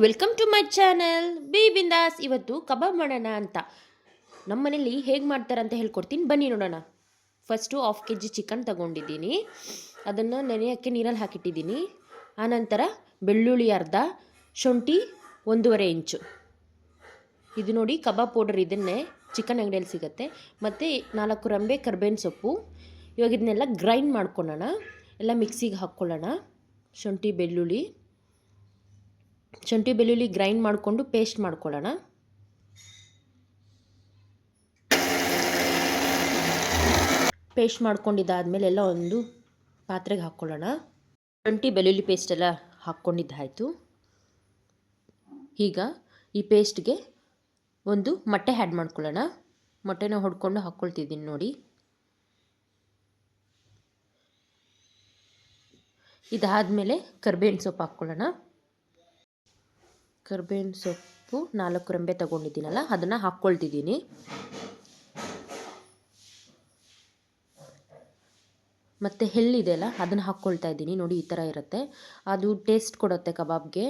Welcome to my channel be Bindaas. ಇವತ್ತು ಕಬಾಬ್ ಮಾಡೋಣ ಅಂತ ನಮ್ಮ ಮನೇಲಿ ಹೇಗೆ ಮಾಡ್ತಾರೆ ಅಂತ ಹೇಳ್ಕೊಡ್ತೀನಿ, ಬನ್ನಿ ನೋಡೋಣ. ಫಸ್ಟು 1/2 kg ಚಿಕನ್ ತಗೊಂಡಿದ್ದೀನಿ, ಅದನ್ನು ನೆನೆಯೋಕ್ಕೆ ನೀರಲ್ಲಿ ಹಾಕಿಟ್ಟಿದ್ದೀನಿ. ಆನಂತರ ಬೆಳ್ಳುಳ್ಳಿ ಅರ್ಧ, ಶುಂಠಿ 1.5 ಇಂಚು. ಇದು ನೋಡಿ ಕಬಾಬ್ ಪೌಡರ್, ಇದನ್ನೇ ಚಿಕನ್ ಅಂಗಡಿಯಲ್ಲಿ ಸಿಗುತ್ತೆ. ಮತ್ತು 4 ರೆಂಬೆ ಕರ್ಬೇವಿನ ಸೊಪ್ಪು. ಇವಾಗ ಇದನ್ನೆಲ್ಲ ಗ್ರೈಂಡ್ ಮಾಡ್ಕೊಳ್ಳೋಣ, ಎಲ್ಲ ಮಿಕ್ಸಿಗೆ ಹಾಕ್ಕೊಳ್ಳೋಣ. ಶುಂಠಿ ಬೆಳ್ಳುಳ್ಳಿ ಗ್ರೈಂಡ್ ಮಾಡಿಕೊಂಡು ಪೇಸ್ಟ್ ಮಾಡ್ಕೊಳ್ಳೋಣ. ಪೇಸ್ಟ್ ಮಾಡ್ಕೊಂಡಿದ್ದಾದಮೇಲೆ ಎಲ್ಲ ಒಂದು ಪಾತ್ರೆಗೆ ಹಾಕ್ಕೊಳ್ಳೋಣ. ಶುಂಠಿ ಬೆಳ್ಳುಳ್ಳಿ ಪೇಸ್ಟೆಲ್ಲ ಹಾಕ್ಕೊಂಡಿದ್ದಾಯಿತು. ಈಗ ಈ ಪೇಸ್ಟ್ಗೆ ಒಂದು ಮೊಟ್ಟೆ ಆ್ಯಡ್ ಮಾಡ್ಕೊಳ್ಳೋಣ. ಮೊಟ್ಟೆನ ಹೊಡ್ಕೊಂಡು ಹಾಕ್ಕೊಳ್ತಿದ್ದೀನಿ ನೋಡಿ. ಇದಾದಮೇಲೆ ಕರ್ಬೇವಿನ ಸೊಪ್ಪು ಹಾಕ್ಕೊಳ್ಳೋಣ. ಕರ್ಬೇವಿನ ಸೊಪ್ಪು 4 ರೆಂಬೆ ತೊಗೊಂಡಿದ್ದೀನಲ್ಲ, ಅದನ್ನು ಹಾಕ್ಕೊಳ್ತಿದ್ದೀನಿ. ಮತ್ತು ಎಳ್ಳಿದೆಯಲ್ಲ, ಅದನ್ನು ಹಾಕ್ಕೊಳ್ತಾ ಇದ್ದೀನಿ ನೋಡಿ. ಈ ಥರ ಇರುತ್ತೆ, ಅದು ಟೇಸ್ಟ್ ಕೊಡುತ್ತೆ ಕಬಾಬ್ಗೆ.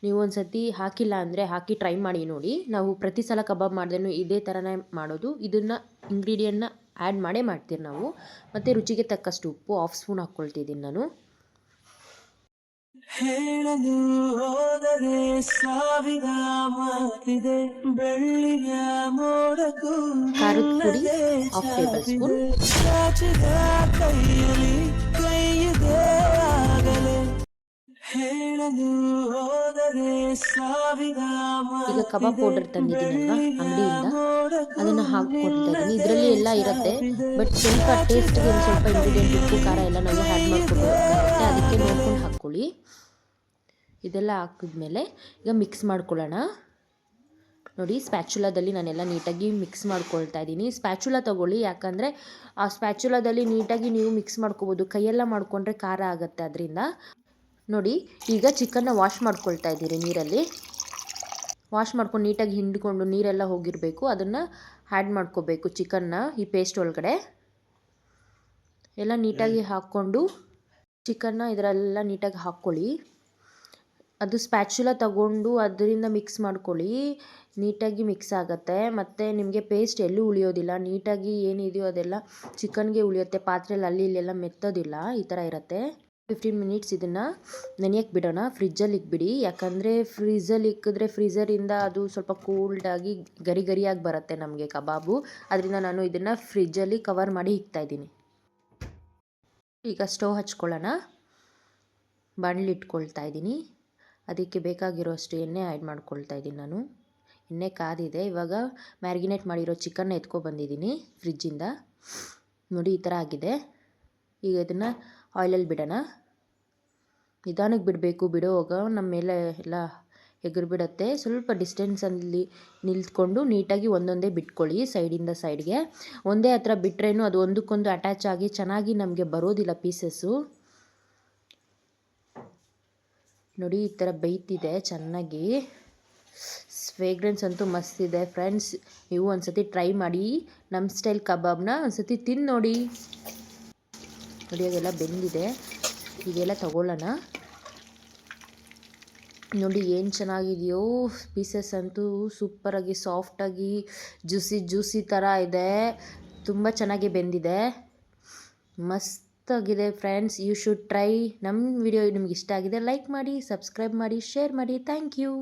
ನೀವು ಒಂದು ಸತಿ ಹಾಕಿಲ್ಲ ಅಂದರೆ ಹಾಕಿ ಟ್ರೈ ಮಾಡಿ ನೋಡಿ. ನಾವು ಪ್ರತಿ ಸಲ ಕಬಾಬ್ ಮಾಡಿದ್ರೂ ಇದೇ ಥರನೇ ಮಾಡೋದು. ಇದನ್ನು ಇಂಗ್ರೀಡಿಯೆಂಟ್ನ ಆ್ಯಡ್ ಮಾಡೇ ಮಾಡ್ತೀವಿ ನಾವು. ಮತ್ತು ರುಚಿಗೆ ತಕ್ಕಷ್ಟು ಉಪ್ಪು 1/2 ಸ್ಪೂನ್ ಹಾಕ್ಕೊಳ್ತಿದ್ದೀನಿ ನಾನು. ಹೇಳಲು ಹೋದರೆ ಸಾವಿರ ಮಾತಿದೆ, ಬೆಳ್ಳಿಯ ಮೋಡಕ್ಕೂ ಖಾರದ ಪುಡಿ 1/2 ಟೇಬಲ್ ಸ್ಪೂನ್. ಕೈಯಲ್ಲಿ ಕೈಯಿದೆ ಆಗಲೇ ಹೇಳಲು ಹೋದರೆ ಸಾವಿರ. ಈಗ ಕಬಾಬ್ ಪೌಡರ್ ತಂದಿದ್ದೀನಲ್ವಾ ಅಂಗಡಿಯಿಂದ, ಅದನ್ನು ಹಾಕ್ಕೊಳ್ತಾ ಇದ್ದೀನಿ. ಇದರಲ್ಲಿ ಎಲ್ಲ ಇರುತ್ತೆ, ಬಟ್ ಸ್ವಲ್ಪ ಟೇಸ್ಟ್ಗೆ ಒಂದು ಸ್ವಲ್ಪ ಇಂಗ್ರೀಡಿಯೆಂಟ್, ಉಪ್ಪು ಖಾರ ಎಲ್ಲ ನಾವು ಆ್ಯಡ್ ಮಾಡ್ಕೊಳ್ಬೇಕಾಗುತ್ತೆ. ಅದಕ್ಕೆ ನೋಡ್ಕೊಂಡು ಹಾಕ್ಕೊಳ್ಳಿ. ಇದೆಲ್ಲ ಹಾಕಿದ್ಮೇಲೆ ಈಗ ಮಿಕ್ಸ್ ಮಾಡ್ಕೊಳ್ಳೋಣ. ನೋಡಿ, ಸ್ಪ್ಯಾಚುಲಾದಲ್ಲಿ ನಾನೆಲ್ಲ ನೀಟಾಗಿ ಮಿಕ್ಸ್ ಮಾಡ್ಕೊಳ್ತಾ ಇದ್ದೀನಿ. ಸ್ಪ್ಯಾಚುಲಾ ತೊಗೊಳ್ಳಿ, ಯಾಕಂದರೆ ಆ ಸ್ಪ್ಯಾಚುಲಾದಲ್ಲಿ ನೀಟಾಗಿ ನೀವು ಮಿಕ್ಸ್ ಮಾಡ್ಕೋಬೋದು. ಕೈಯೆಲ್ಲ ಮಾಡಿಕೊಂಡ್ರೆ ಖಾರ ಆಗುತ್ತೆ ಅದರಿಂದ. ನೋಡಿ, ಈಗ ಚಿಕನ್ನ ವಾಶ್ ಮಾಡ್ಕೊಳ್ತಾ ಇದ್ದೀರಿ ನೀರಲ್ಲಿ. ವಾಶ್ ಮಾಡ್ಕೊಂಡು ನೀಟಾಗಿ ಹಿಂಡ್ಕೊಂಡು ನೀರೆಲ್ಲ ಹೋಗಿರಬೇಕು, ಅದನ್ನು ಆ್ಯಡ್ ಮಾಡ್ಕೋಬೇಕು ಚಿಕನ್ನ ಈ ಪೇಸ್ಟ್ ಒಳಗಡೆ. ಎಲ್ಲ ನೀಟಾಗಿ ಹಾಕ್ಕೊಂಡು ಚಿಕನ್ನ ಇದರೆಲ್ಲ ನೀಟಾಗಿ ಹಾಕ್ಕೊಳ್ಳಿ. ಅದು ಸ್ಪ್ಯಾಚುಲಾ ತಗೊಂಡು ಅದರಿಂದ ಮಿಕ್ಸ್ ಮಾಡ್ಕೊಳ್ಳಿ, ನೀಟಾಗಿ ಮಿಕ್ಸ್ ಆಗುತ್ತೆ. ಮತ್ತು ನಿಮಗೆ ಪೇಸ್ಟ್ ಎಲ್ಲೂ ಉಳಿಯೋದಿಲ್ಲ, ನೀಟಾಗಿ ಏನಿದೆಯೋ ಅದೆಲ್ಲ ಚಿಕನ್ಗೆ ಉಳಿಯುತ್ತೆ. ಪಾತ್ರೆಯಲ್ಲಿ ಅಲ್ಲಿ ಇಲ್ಲೆಲ್ಲ ಮೆತ್ತೋದಿಲ್ಲ, ಈ ಥರ ಇರುತ್ತೆ. 15 ಮಿನಿಟ್ಸ್ ಇದನ್ನು ನೆನೆಯಕ್ಕೆ ಬಿಡೋಣ. ಫ್ರಿಜ್ಜಲ್ಲಿ ಇಕ್ಬಿಡಿ, ಯಾಕಂದರೆ ಫ್ರಿಜ್ಜಲ್ಲಿ ಇಕ್ಕಿದ್ರೆ ಫ್ರೀಝರಿಂದ ಅದು ಸ್ವಲ್ಪ ಕೋಲ್ಡಾಗಿ ಗರಿಯಾಗಿ ಬರುತ್ತೆ ನಮಗೆ ಕಬಾಬು. ಅದರಿಂದ ನಾನು ಇದನ್ನು ಫ್ರಿಜ್ಜಲ್ಲಿ ಕವರ್ ಮಾಡಿ ಇಕ್ತಾಯಿದ್ದೀನಿ. ಈಗ ಸ್ಟವ್ ಹಚ್ಕೊಳ್ಳೋಣ. ಬಾಣಲಿ ಇಟ್ಕೊಳ್ತಾ ಇದ್ದೀನಿ, ಅದಕ್ಕೆ ಬೇಕಾಗಿರೋಷ್ಟು ಎಣ್ಣೆ ಆ್ಯಡ್ ಮಾಡ್ಕೊಳ್ತಾ ಇದ್ದೀನಿ ನಾನು. ಎಣ್ಣೆ ಕಾದಿದೆ. ಇವಾಗ ಮ್ಯಾರಿನೇಟ್ ಮಾಡಿರೋ ಚಿಕನ್ನ ಎತ್ಕೊಬಂದಿದ್ದೀನಿ ಫ್ರಿಜ್ಜಿಂದ. ನೋಡಿ, ಈ ಥರ ಆಗಿದೆ. ಈಗ ಇದನ್ನು ಆಯಿಲಲ್ಲಿ ಬಿಡೋಣ. ನಿಧಾನಕ್ಕೆ ಬಿಡಬೇಕು, ಬಿಡೋವಾಗ ನಮ್ಮ ಮೇಲೆ ಎಲ್ಲ ಎಗರ್ಬಿಡುತ್ತೆ. ಸ್ವಲ್ಪ ಡಿಸ್ಟೆನ್ಸಲ್ಲಿ ನಿಲ್ತ್ಕೊಂಡು ನೀಟಾಗಿ ಒಂದೊಂದೇ ಬಿಟ್ಕೊಳ್ಳಿ, ಸೈಡಿಂದ ಸೈಡ್ಗೆ. ಒಂದೇ ಹತ್ರ ಬಿಟ್ರೇನು ಅದು ಒಂದಕ್ಕೊಂದು ಅಟ್ಯಾಚ್ ಆಗಿ ಚೆನ್ನಾಗಿ ನಮಗೆ ಬರೋದಿಲ್ಲ ಪೀಸಸ್ಸು. ನೋಡಿ, ಈ ಥರ ಬೇಯ್ತಿದೆ ಚೆನ್ನಾಗಿ. ಫ್ರೇಗ್ರೆನ್ಸ್ ಅಂತೂ ಮಸ್ತಿದೆ ಫ್ರೆಂಡ್ಸ್. ನೀವು ಒಂದು ಸತಿ ಟ್ರೈ ಮಾಡಿ ನಮ್ಮ ಸ್ಟೈಲ್ ಕಬಾಬ್ನ ಒಂದು ಸತಿ ತಿಂದು ನೋಡಿ. ನೋಡಿ, ಅದೆಲ್ಲ ಬೆಂದಿದೆ. ಈಗೆಲ್ಲ ತಗೊಳ್ಳೋಣ. ನೋಡಿ ಏನು ಚೆನ್ನಾಗಿದೆಯೋ, ಪೀಸಸ್ ಅಂತೂ ಸೂಪರಾಗಿ ಸಾಫ್ಟಾಗಿ ಜ್ಯೂಸಿ ಥರ ಇದೆ. ತುಂಬ ಚೆನ್ನಾಗಿ ಬೆಂದಿದೆ, ಮಸ್ತಾಗಿದೆ ಫ್ರೆಂಡ್ಸ್. You should try. ನಮ್ಮ ವಿಡಿಯೋ ನಿಮ್ಗೆ ಇಷ್ಟ ಆಗಿದೆ ಲೈಕ್ ಮಾಡಿ, ಸಬ್ಸ್ಕ್ರೈಬ್ ಮಾಡಿ, ಶೇರ್ ಮಾಡಿ. Thank you.